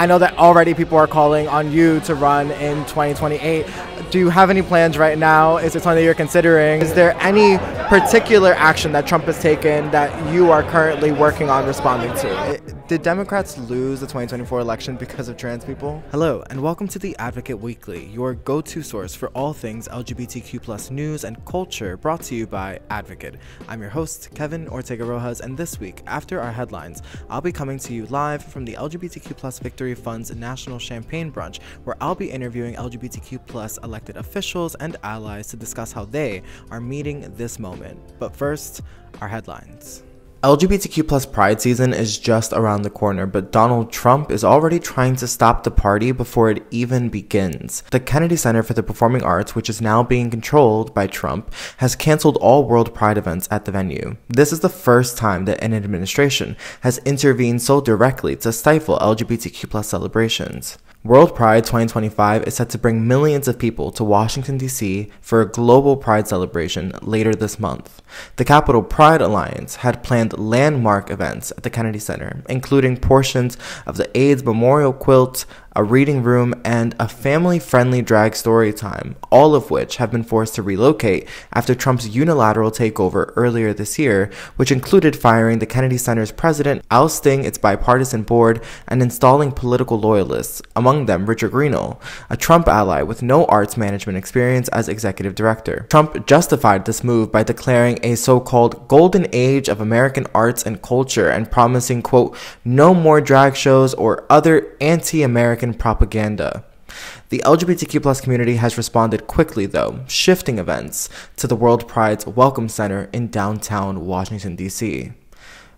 I know that already people are calling on you to run in 2028. Do you have any plans right now? Is it something that you're considering? Is there any particular action that Trump has taken that you are currently working on responding to? Did Democrats lose the 2024 election because of trans people? Hello, and welcome to the Advocate Weekly, your go-to source for all things LGBTQ+ news and culture, brought to you by Advocate. I'm your host, Kevin Ortega-Rojas, and this week, after our headlines, I'll be coming to you live from the LGBTQ+ Victory Fund's National Champagne Brunch, where I'll be interviewing LGBTQ+ elected officials and allies to discuss how they are meeting this moment. But first, our headlines. LGBTQ+ Pride season is just around the corner, but Donald Trump is already trying to stop the party before it even begins. The Kennedy Center for the Performing Arts, which is now being controlled by Trump, has canceled all WorldPride events at the venue. This is the first time that an administration has intervened so directly to stifle LGBTQ+ celebrations. WorldPride 2025 is set to bring millions of people to Washington, D.C. for a global Pride celebration later this month. The Capital Pride Alliance had planned landmark events at the Kennedy Center, including portions of the AIDS Memorial Quilt, a reading room, and a family-friendly drag story time, all of which have been forced to relocate after Trump's unilateral takeover earlier this year, which included firing the Kennedy Center's president, ousting its bipartisan board, and installing political loyalists, among them Richard Randall, a Trump ally with no arts management experience as executive director. Trump justified this move by declaring a so-called golden age of American arts and culture and promising, quote, no more drag shows or other anti-American propaganda. The LGBTQ+ community has responded quickly, though, shifting events to the WorldPride's Welcome Center in downtown Washington, D.C.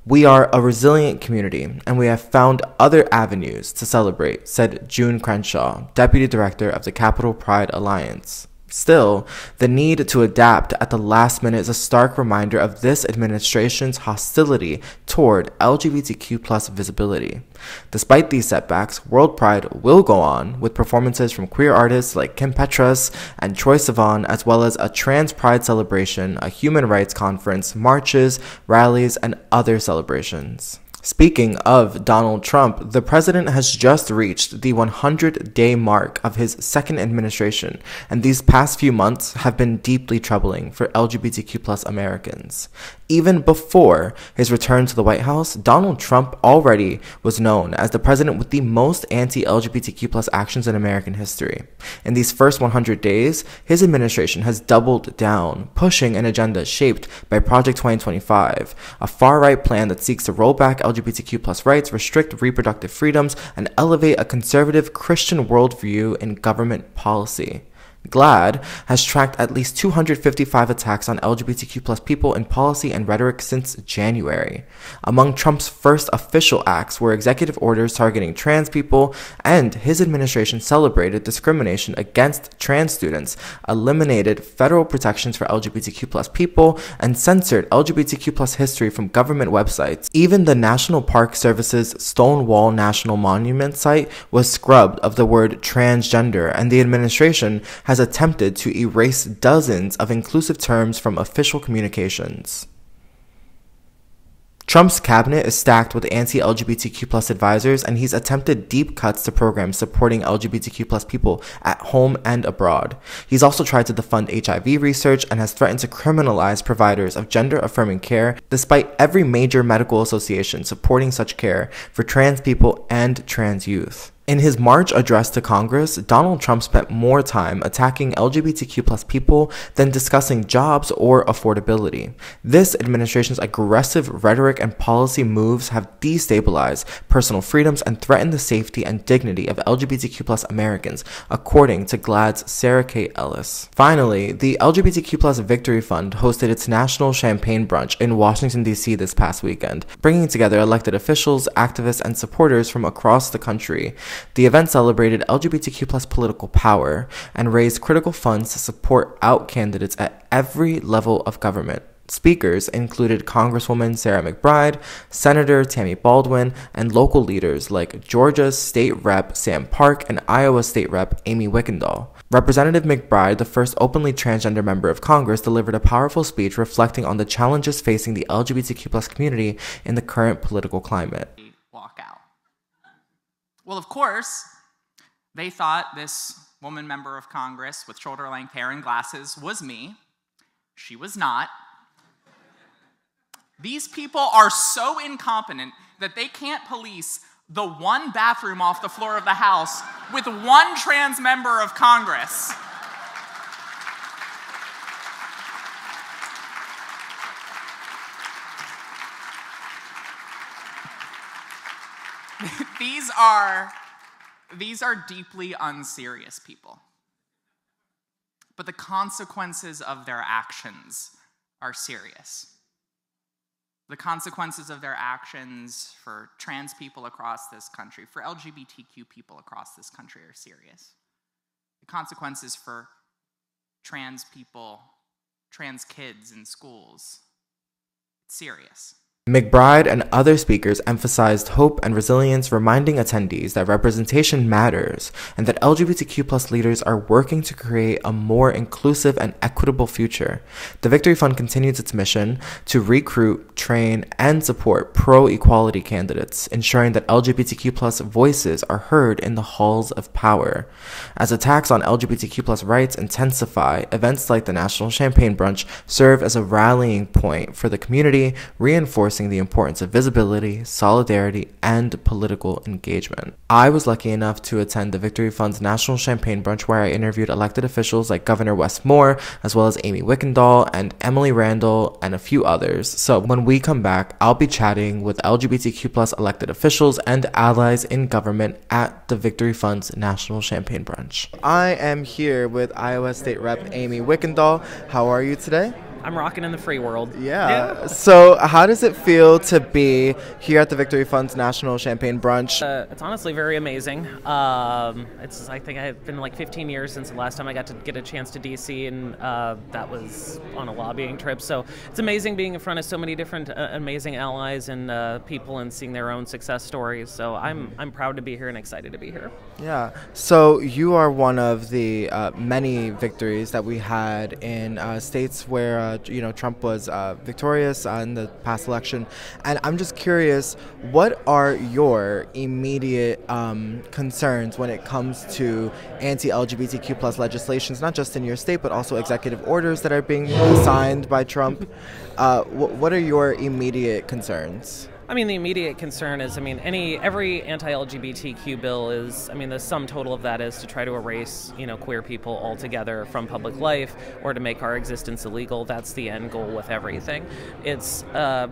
We are a resilient community, and we have found other avenues to celebrate, said June Crenshaw, Deputy Director of the Capital Pride Alliance. Still, the need to adapt at the last minute is a stark reminder of this administration's hostility toward LGBTQ+ visibility. Despite these setbacks, WorldPride will go on with performances from queer artists like Kim Petras and Troye Sivan, as well as a trans pride celebration, a human rights conference, marches, rallies, and other celebrations. Speaking of Donald Trump, the president has just reached the 100-day mark of his second administration, and these past few months have been deeply troubling for LGBTQ+ Americans. Even before his return to the White House, Donald Trump already was known as the president with the most anti-LGBTQ+ actions in American history. In these first 100 days, his administration has doubled down, pushing an agenda shaped by Project 2025, a far-right plan that seeks to roll back LGBTQ+ rights, restrict reproductive freedoms, and elevate a conservative Christian worldview in government policy. GLAAD has tracked at least 255 attacks on LGBTQ+ people in policy and rhetoric since January. Among Trump's first official acts were executive orders targeting trans people, and his administration celebrated discrimination against trans students, eliminated federal protections for LGBTQ+ people, and censored LGBTQ+ history from government websites. Even the National Park Service's Stonewall National Monument site was scrubbed of the word transgender, and the administration has attempted to erase dozens of inclusive terms from official communications. Trump's cabinet is stacked with anti-LGBTQ+ advisors, and he's attempted deep cuts to programs supporting LGBTQ+ people at home and abroad. He's also tried to defund HIV research and has threatened to criminalize providers of gender-affirming care, despite every major medical association supporting such care for trans people and trans youth. In his March address to Congress, Donald Trump spent more time attacking LGBTQ+ people than discussing jobs or affordability. This administration's aggressive rhetoric and policy moves have destabilized personal freedoms and threatened the safety and dignity of LGBTQ+ Americans, according to GLAAD's Sarah Kate Ellis. Finally, the LGBTQ+ Victory Fund hosted its National Champagne Brunch in Washington, D.C. this past weekend, bringing together elected officials, activists, and supporters from across the country. The event celebrated LGBTQ+ political power and raised critical funds to support out candidates at every level of government. Speakers included Congresswoman Sarah McBride, Senator Tammy Baldwin, and local leaders like Georgia's State Rep Sam Park and Iowa State Rep Aime Witchendahl. Representative McBride, the first openly transgender member of Congress, delivered a powerful speech reflecting on the challenges facing the LGBTQ+ community in the current political climate. Walk out. Well, of course, they thought this woman member of Congress with shoulder-length hair and glasses was me. She was not. These people are so incompetent that they can't police the one bathroom off the floor of the House with one trans member of Congress. These are deeply unserious people. But the consequences of their actions are serious. The consequences of their actions for trans people across this country, for LGBTQ people across this country, are serious. The consequences for trans people, trans kids in schools, it's serious. McBride and other speakers emphasized hope and resilience, reminding attendees that representation matters and that LGBTQ+ leaders are working to create a more inclusive and equitable future. The Victory Fund continues its mission to recruit, train, and support pro-equality candidates, ensuring that LGBTQ+ voices are heard in the halls of power. As attacks on LGBTQ+ rights intensify, events like the National Champagne Brunch serve as a rallying point for the community, reinforcing the importance of visibility, solidarity, and political engagement. I was lucky enough to attend the Victory Fund's National Champagne Brunch, where I interviewed elected officials like Governor Wes Moore, as well as Aime Witchendahl and Emily Randall, and a few others. So when we come back, I'll be chatting with LGBTQ+ elected officials and allies in government at the Victory Fund's National Champagne Brunch. I am here with Iowa State Rep. Aime Witchendahl. How are you today? I'm rocking in the free world. Yeah. So how does it feel to be here at the Victory Fund's National Champagne Brunch? It's honestly very amazing. I think I've been like 15 years since the last time I got to get a chance to DC, and that was on a lobbying trip. So it's amazing being in front of so many different amazing allies and people and seeing their own success stories. So I'm proud to be here and excited to be here. Yeah. So you are one of the many victories that we had in states where Trump was victorious in the past election, and I'm just curious, what are your immediate concerns when it comes to anti-LGBTQ+ legislations, not just in your state, but also executive orders that are being signed by Trump? What are your immediate concerns? I mean, the immediate concern is, every anti-LGBTQ bill is, the sum total of that is to try to erase, queer people altogether from public life or to make our existence illegal. That's the end goal with everything. It's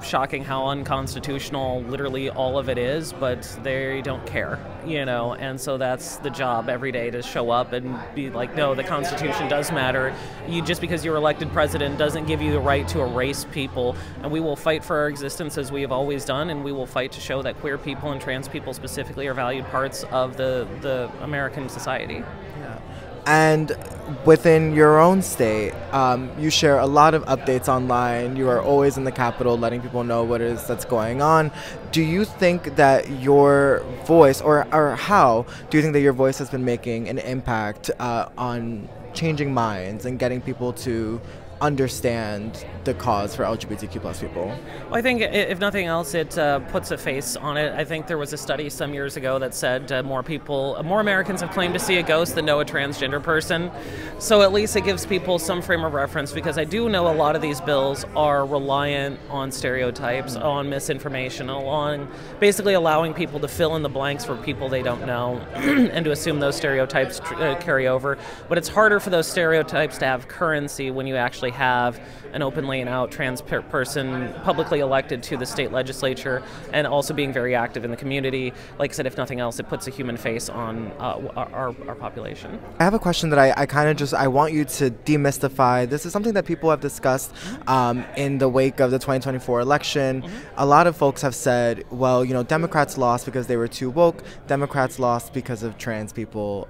shocking how unconstitutional literally all of it is, but they don't care, and so that's the job every day, to show up and be like, no, the Constitution does matter. Just because you're elected president doesn't give you the right to erase people, and we will fight for our existence as we have always done. And we will fight to show that queer people and trans people specifically are valued parts of the American society. Yeah. And within your own state, you share a lot of updates online. You are always in the Capitol letting people know what it is that's going on. Do you think that your voice, or how do you think that your voice has been making an impact on changing minds and getting people to understand the cause for LGBTQ+ people? Well, I think if nothing else, it puts a face on it. I think there was a study some years ago that said more Americans have claimed to see a ghost than know a transgender person. So at least it gives people some frame of reference, because I do know a lot of these bills are reliant on stereotypes, on misinformation, on basically allowing people to fill in the blanks for people they don't know and to assume those stereotypes carry over. But it's harder for those stereotypes to have currency when you actually have an openly and out trans person publicly elected to the state legislature and also being very active in the community. Like I said, if nothing else, it puts a human face on our population. I have a question that I want you to demystify. This is something that people have discussed in the wake of the 2024 election. Mm-hmm. A lot of folks have said, well, Democrats lost because they were too woke. Democrats lost because of trans people.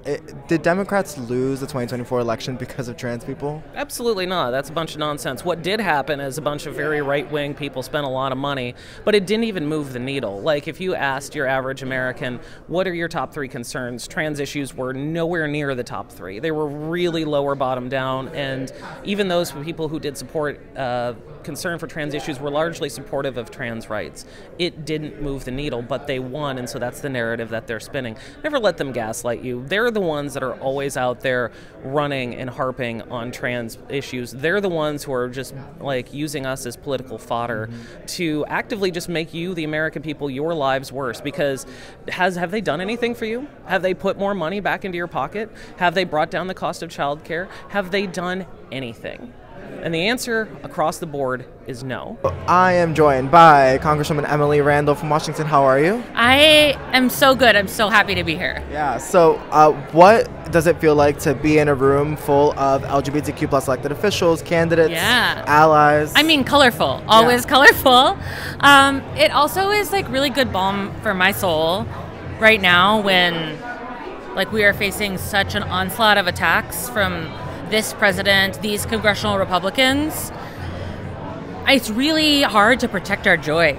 Did Democrats lose the 2024 election because of trans people? Absolutely not. That's that's a bunch of nonsense. What did happen is a bunch of very right-wing people spent a lot of money, but it didn't even move the needle. Like, if you asked your average American, what are your top 3 concerns? Trans issues were nowhere near the top 3. They were really lower bottom down, and even those people who did support concern for trans issues were largely supportive of trans rights. It didn't move the needle, but they won, and so that's the narrative that they're spinning. Never let them gaslight you. They're the ones that are always out there running and harping on trans issues. They're the ones who are just like using us as political fodder to actively just make you, the American people, your lives worse. Because have they done anything for you? Have they put more money back into your pocket? Have they brought down the cost of childcare? Have they done anything? And the answer across the board is no. I am joined by Congresswoman Emily Randall from Washington. How are you? I am so good. I'm so happy to be here. Yeah, so what does it feel like to be in a room full of LGBTQ plus elected officials, candidates, allies? I mean, colorful. Always colorful. It also is like really good balm for my soul right now when like we are facing such an onslaught of attacks from this president, these congressional Republicans. It's really hard to protect our joy.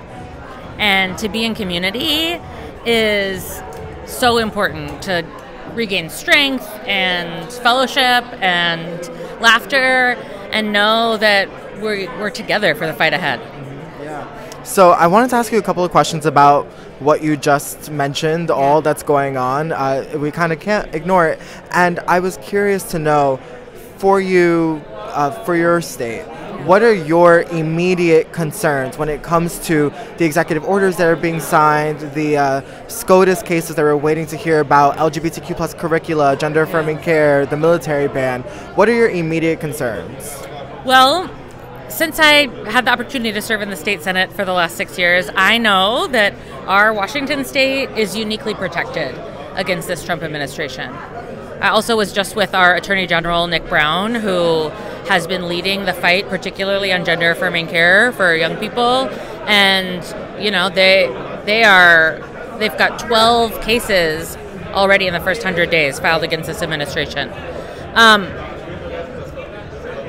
And to be in community is so important to regain strength and fellowship and laughter and know that we're together for the fight ahead. Yeah. So I wanted to ask you a couple of questions about what you just mentioned, all that's going on. We kind of can't ignore it. And I was curious to know, for you, for your state, what are your immediate concerns when it comes to the executive orders that are being signed, the SCOTUS cases that we're waiting to hear about, LGBTQ plus curricula, gender-affirming care, the military ban? What are your immediate concerns? Well, since I had the opportunity to serve in the state Senate for the last 6 years, I know that our Washington state is uniquely protected against this Trump administration. I also was just with our Attorney General, Nick Brown, who has been leading the fight, particularly on gender-affirming care for young people. And, you know, they've got 12 cases already in the first 100 days filed against this administration.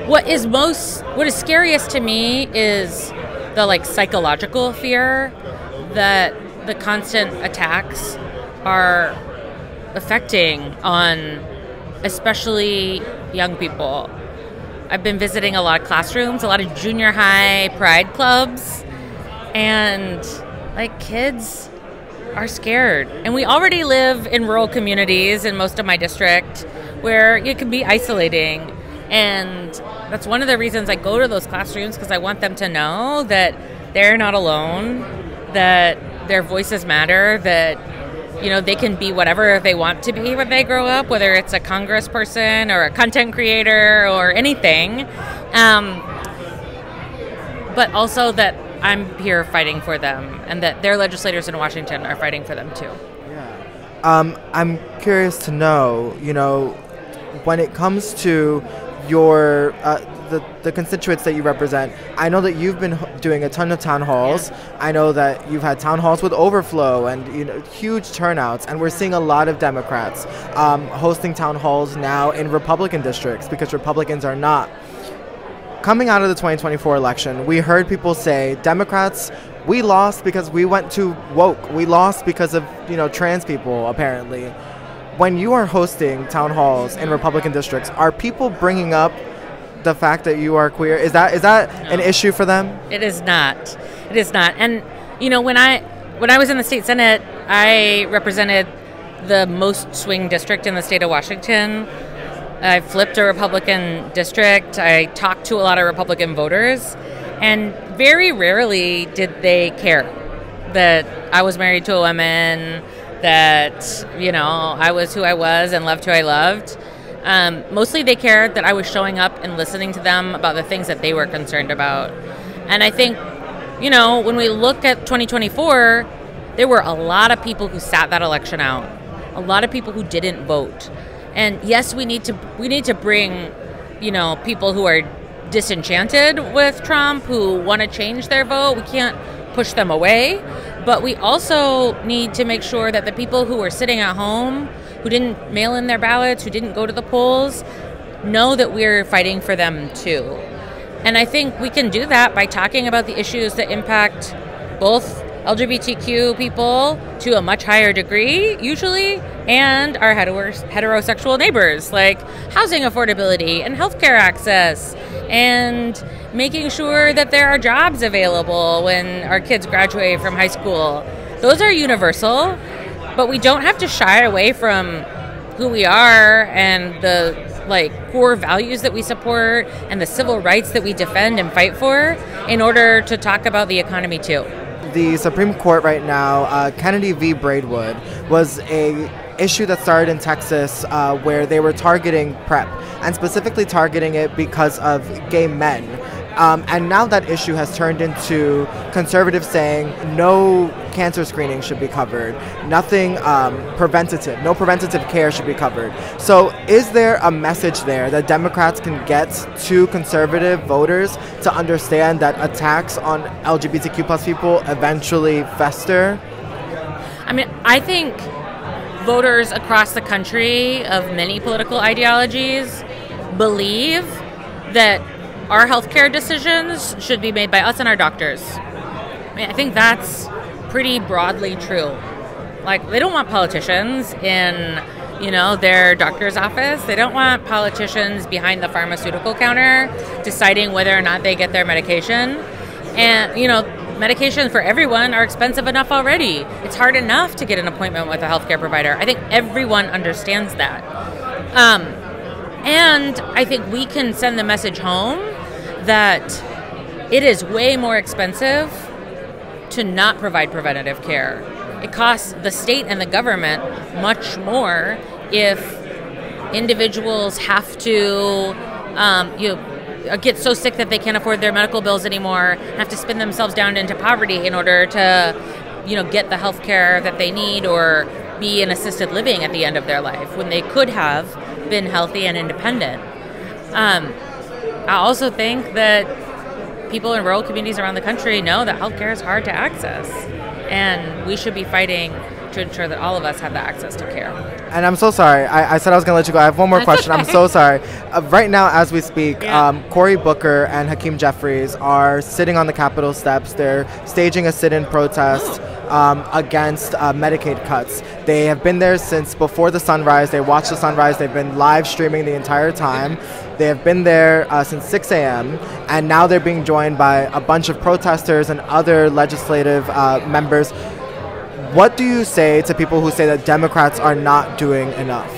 What is scariest to me is the like psychological fear that the constant attacks are affecting on especially young people. I've been visiting a lot of classrooms, a lot of junior high pride clubs, and like kids are scared. And we already live in rural communities in most of my district where it can be isolating. And that's one of the reasons I go to those classrooms, because I want them to know that they're not alone, that their voices matter, that you know, they can be whatever they want to be when they grow up, whether it's a congressperson or a content creator or anything. But also that I'm here fighting for them and that their legislators in Washington are fighting for them too. Yeah. I'm curious to know, you know, when it comes to your the constituents that you represent, I know that you've been doing a ton of town halls. Yeah. I know that you've had town halls with overflow and, you know, huge turnouts, and we're seeing a lot of Democrats hosting town halls now in Republican districts because Republicans are not. Coming out of the 2024 election, we heard people say, Democrats, we lost because we went too woke. We lost because of, you know, trans people, apparently. When you are hosting town halls in Republican districts, are people bringing up the fact that you are queer? Is that No. an issue for them? It is not. It is not. And you know, when I was in the state Senate, I represented the most swing district in the state of Washington. I flipped a Republican district. I talked to a lot of Republican voters, and very rarely did they care that I was married to a woman, that, you know, I was who I was and loved who I loved. Mostly they cared that I was showing up and listening to them about the things that they were concerned about. And I think, you know, when we look at 2024, there were a lot of people who sat that election out, a lot of people who didn't vote. And yes, we need to bring, you know, people who are disenchanted with Trump, who want to change their vote. We can't push them away. But we also need to make sure that the people who are sitting at home, who didn't mail in their ballots, who didn't go to the polls, know that we're fighting for them too. And I think we can do that by talking about the issues that impact both LGBTQ people to a much higher degree, usually, and our heterosexual neighbors, like housing affordability and healthcare access, and making sure that there are jobs available when our kids graduate from high school. Those are universal, but we don't have to shy away from who we are and the core values that we support and the civil rights that we defend and fight for in order to talk about the economy too. The Supreme Court right now, Kennedy v. Braidwood, was a issue that started in Texas where they were targeting PrEP, and specifically targeting it because of gay men. And now that issue has turned into conservatives saying no cancer screening should be covered, nothing preventative, no preventative care should be covered. So is there a message there that Democrats can get to conservative voters to understand that attacks on LGBTQ plus people eventually fester? I mean, I think voters across the country of many political ideologies believe that our healthcare decisions should be made by us and our doctors. I mean, I think that's pretty broadly true. They don't want politicians in, their doctor's office. They don't want politicians behind the pharmaceutical counter deciding whether or not they get their medication. And, medications for everyone are expensive enough already. It's hard enough to get an appointment with a healthcare provider. I think everyone understands that. And I think we can send the message home that it is way more expensive to not provide preventative care. It costs the state and the government much more if individuals have to get so sick that they can't afford their medical bills anymore and have to spin themselves down into poverty in order to get the health care that they need or be in assisted living at the end of their life when they could have been healthy and independent. I also think that people in rural communities around the country know that healthcare is hard to access, and we should be fighting to ensure that all of us have the access to care. And I'm so sorry. I said I was going to let you go. I have one more question. I'm so sorry. Right now, as we speak, Cory Booker and Hakeem Jeffries are sitting on the Capitol steps. They're staging a sit-in protest against Medicaid cuts. They have been there since before the sunrise. They watched the sunrise. They've been live streaming the entire time. They have been there since 6 a.m. and now they're being joined by a bunch of protesters and other legislative members. What do you say to people who say that Democrats are not doing enough?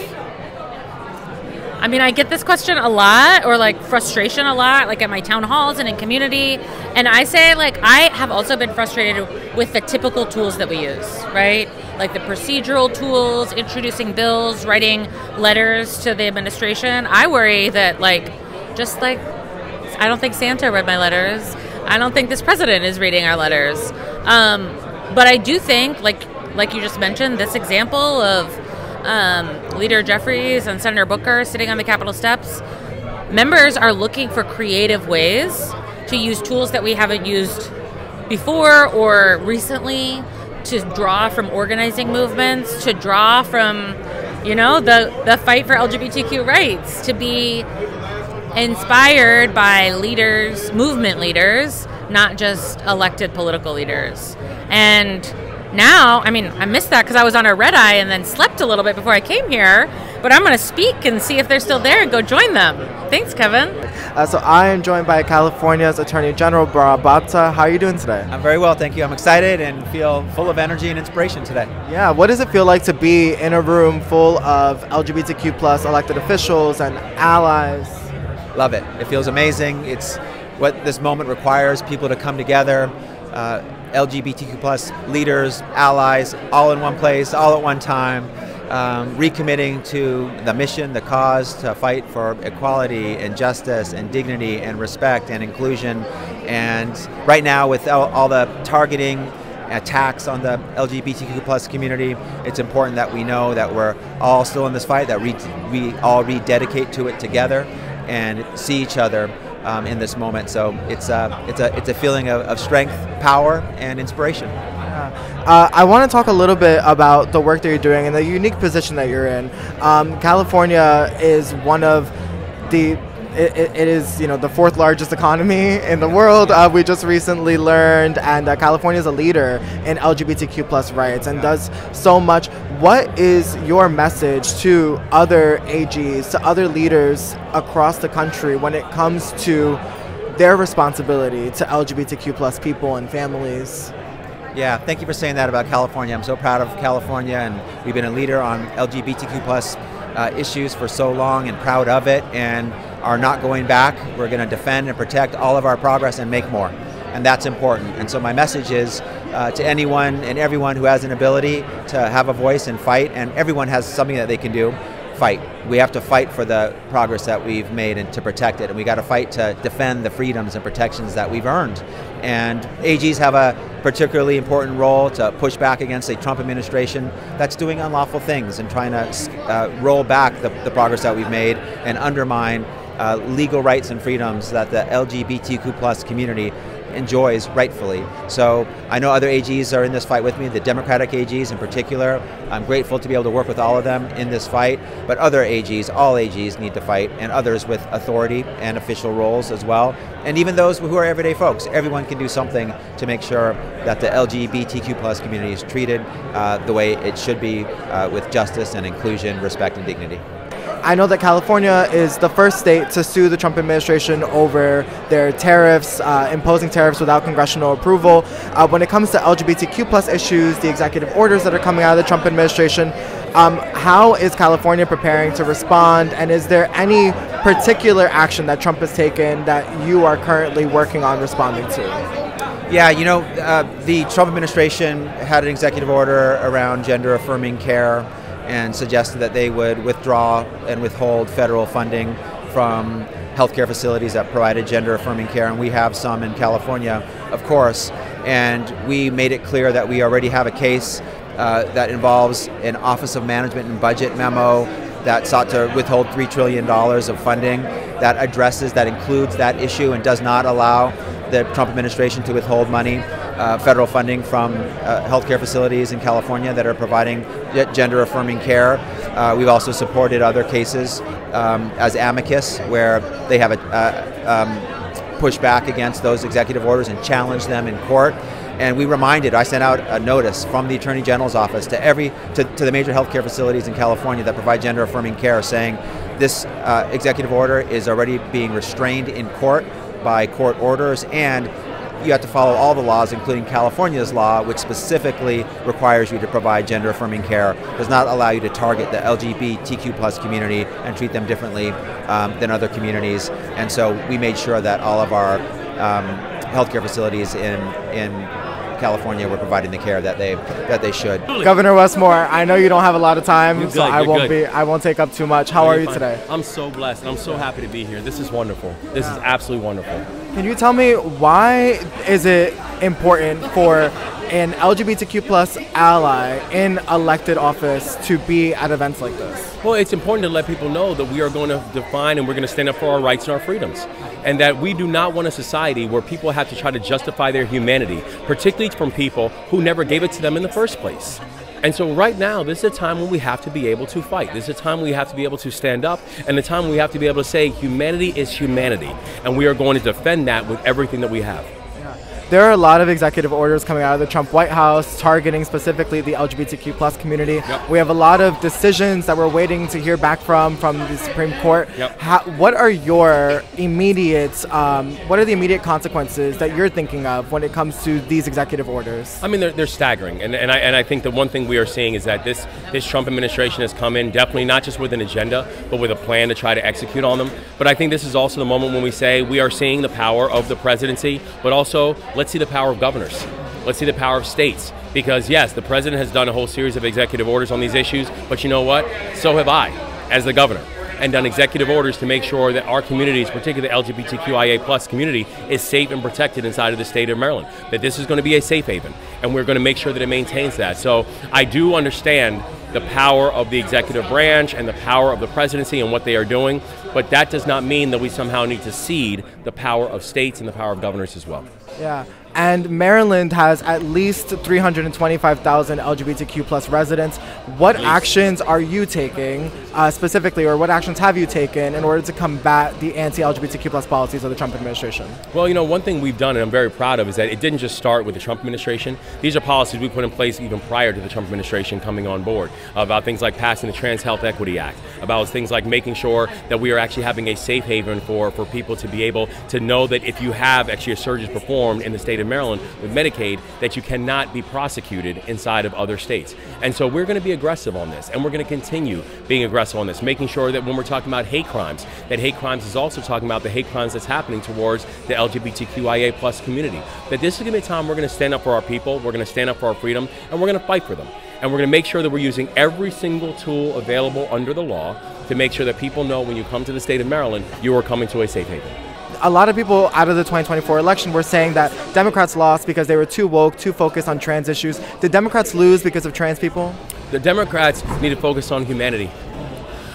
I mean, I get this question a lot, or frustration a lot, at my town halls and in community. And I say, I have also been frustrated with the typical tools that we use, right? The procedural tools, introducing bills, writing letters to the administration. I worry that, I don't think Santa read my letters. I don't think this president is reading our letters. But I do think, like you just mentioned, this example of Leader Jeffries and Senator Booker sitting on the Capitol steps, members are looking for creative ways to use tools that we haven't used before or recently, to draw from organizing movements, to draw from, the fight for LGBTQ rights, to be inspired by leaders, movement leaders, not just elected political leaders. And now, I missed that because I was on a red eye and then slept a little bit before I came here, but I'm going to speak and see if they're still there and go join them. Thanks, Kevin. So I am joined by California's Attorney General, Barack Obama. How are you doing today? I'm very well, thank you. I'm excited and feel full of energy and inspiration today. Yeah, what does it feel like to be in a room full of LGBTQ plus elected officials and allies? Love it. It feels amazing. It's what this moment requires, people to come together, LGBTQ plus leaders, allies, all in one place, all at one time, recommitting to the mission, the cause, to fight for equality and justice and dignity and respect and inclusion. And right now, with all the targeting attacks on the LGBTQ plus community, it's important that we know that we're all still in this fight, that we all rededicate to it together and see each other in this moment. So it's a feeling of strength, power, and inspiration. I want to talk a little bit about the work that you're doing and the unique position that you're in. California is one of the it is, the fourth largest economy in the world. We just recently learned, and California is a leader in LGBTQ plus rights and does so much. What is your message to other AGs, to other leaders across the country when it comes to their responsibility to LGBTQ plus people and families? Yeah, thank you for saying that about California. I'm so proud of California, and we've been a leader on LGBTQ plus issues for so long, and proud of it, and are not going back. We're going to defend and protect all of our progress and make more, and that's important. And so my message is to anyone and everyone who has an ability to have a voice and fight, and everyone has something that they can do, fight. We have to fight for the progress that we've made and to protect it, and we got to fight to defend the freedoms and protections that we've earned. And AGs have a particularly important role to push back against a Trump administration that's doing unlawful things and trying to roll back the progress that we've made and undermine legal rights and freedoms that the LGBTQ plus community enjoys rightfully. So I know other AGs are in this fight with me, the Democratic AGs in particular. I'm grateful to be able to work with all of them in this fight, but other AGs, all AGs need to fight, and others with authority and official roles as well. And even those who are everyday folks, everyone can do something to make sure that the LGBTQ plus community is treated the way it should be, with justice and inclusion, respect and dignity. I know that California is the first state to sue the Trump administration over their tariffs, imposing tariffs without congressional approval. When it comes to LGBTQ plus issues, the executive orders that are coming out of the Trump administration, how is California preparing to respond? And is there any particular action that Trump has taken that you are currently working on responding to? Yeah, the Trump administration had an executive order around gender affirming care and suggested that they would withdraw and withhold federal funding from healthcare facilities that provided gender-affirming care, and we have some in California, of course, and we made it clear that we already have a case that involves an Office of Management and Budget memo that sought to withhold $3 trillion of funding that includes that issue and does not allow the Trump administration to withhold money, federal funding from healthcare facilities in California that are providing gender-affirming care. We've also supported other cases as amicus where they have pushed back against those executive orders and challenged them in court. And I sent out a notice from the Attorney General's office to the major healthcare facilities in California that provide gender-affirming care, saying this executive order is already being restrained in court by court orders, and you have to follow all the laws, including California's law, which specifically requires you to provide gender-affirming care, does not allow you to target the LGBTQ plus community and treat them differently than other communities. And so we made sure that all of our healthcare facilities in California were providing the care that they should. Governor Westmore, I know you don't have a lot of time, so I won't take up too much. How are you today? I'm so blessed, and I'm so happy to be here. This is wonderful. This is absolutely wonderful. Can you tell me, why is it important for an LGBTQ plus ally in elected office to be at events like this? Well, it's important to let people know that we are going to define and we're going to stand up for our rights and our freedoms. And that we do not want a society where people have to try to justify their humanity, particularly from people who never gave it to them in the first place. And so right now, this is a time when we have to be able to fight. This is a time when we have to be able to stand up, and a time when we have to be able to say humanity is humanity. And we are going to defend that with everything that we have. There are a lot of executive orders coming out of the Trump White House targeting specifically the LGBTQ plus community. Yep. We have a lot of decisions that we're waiting to hear back from the Supreme Court. Yep. What are the immediate consequences that you're thinking of when it comes to these executive orders? I mean, they're staggering, and I think the one thing we are seeing is that this Trump administration has come in definitely not just with an agenda, but with a plan to try to execute on them. But I think this is also the moment when we say we are seeing the power of the presidency, but also let's see the power of governors. Let's see the power of states. Because yes, the president has done a whole series of executive orders on these issues, but you know what? So have I, as the governor, and done executive orders to make sure that our communities, particularly the LGBTQIA plus community, is safe and protected inside of the state of Maryland. That this is going to be a safe haven, and we're going to make sure that it maintains that. So I do understand the power of the executive branch and the power of the presidency and what they are doing, but that does not mean that we somehow need to cede the power of states and the power of governors as well. Yeah. And Maryland has at least 325,000 LGBTQ plus residents. What actions are you taking specifically, or what actions have you taken in order to combat the anti-LGBTQ plus policies of the Trump administration? Well, you know, one thing we've done, and I'm very proud of, is that it didn't just start with the Trump administration. These are policies we put in place even prior to the Trump administration coming on board, about things like passing the Trans Health Equity Act, about things like making sure that we are actually having a safe haven for people to be able to know that if you have actually a surgery performed in the state of Maryland with Medicaid, that you cannot be prosecuted inside of other states. And so we're going to be aggressive on this, and we're going to continue being aggressive on this, making sure that when we're talking about hate crimes, that hate crimes is also talking about the hate crimes that's happening towards the LGBTQIA plus community. That this is going to be a time we're going to stand up for our people, we're going to stand up for our freedom, and we're going to fight for them. And we're going to make sure that we're using every single tool available under the law to make sure that people know when you come to the state of Maryland, you are coming to a safe haven. A lot of people out of the 2024 election were saying that Democrats lost because they were too woke, too focused on trans issues. Did Democrats lose because of trans people? The Democrats need to focus on humanity.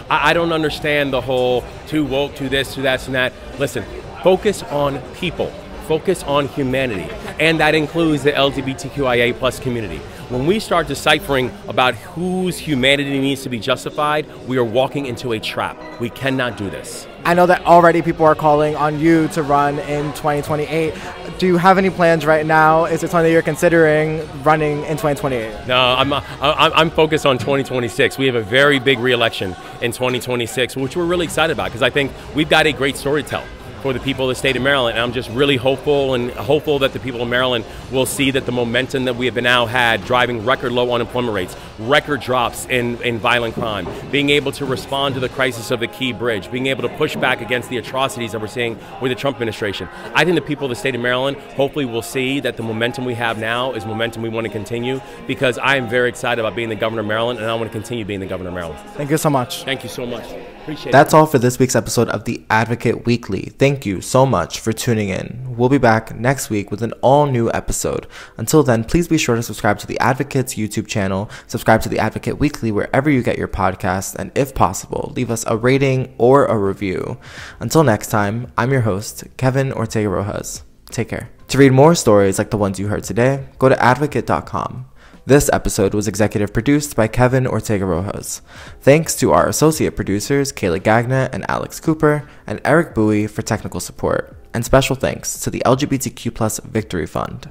I don't understand the whole too woke, too this, too that, and that. Listen, focus on people. Focus on humanity. And that includes the LGBTQIA plus community. When we start deciphering about whose humanity needs to be justified, we are walking into a trap. We cannot do this. I know that already people are calling on you to run in 2028. Do you have any plans right now? Is it something that you're considering running in 2028? No, I'm focused on 2026. We have a very big re-election in 2026, which we're really excited about because I think we've got a great story to tell for the people of the state of Maryland. And I'm just really hopeful that the people of Maryland will see that the momentum that we have now had, driving record low unemployment rates, record drops in violent crime, being able to respond to the crisis of the Key Bridge, being able to push back against the atrocities that we're seeing with the Trump administration. I think the people of the state of Maryland hopefully will see that the momentum we have now is momentum we want to continue, because I am very excited about being the governor of Maryland, and I want to continue being the governor of Maryland. Thank you so much. Thank you so much. Appreciate it. That's all for this week's episode of The Advocate Weekly. Thank you so much for tuning in. We'll be back next week with an all-new episode. Until then, please be sure to subscribe to The Advocate's YouTube channel, subscribe to The Advocate Weekly wherever you get your podcasts, and if possible, leave us a rating or a review. Until next time, I'm your host, Kevin Ortega-Rojas. Take care. To read more stories like the ones you heard today, go to advocate.com. This episode was executive produced by Kevin Ortega-Rojas. Thanks to our associate producers, Kayla Gagnet and Alex Cooper, and Eric Bowie for technical support. And special thanks to the LGBTQ+ Victory Fund.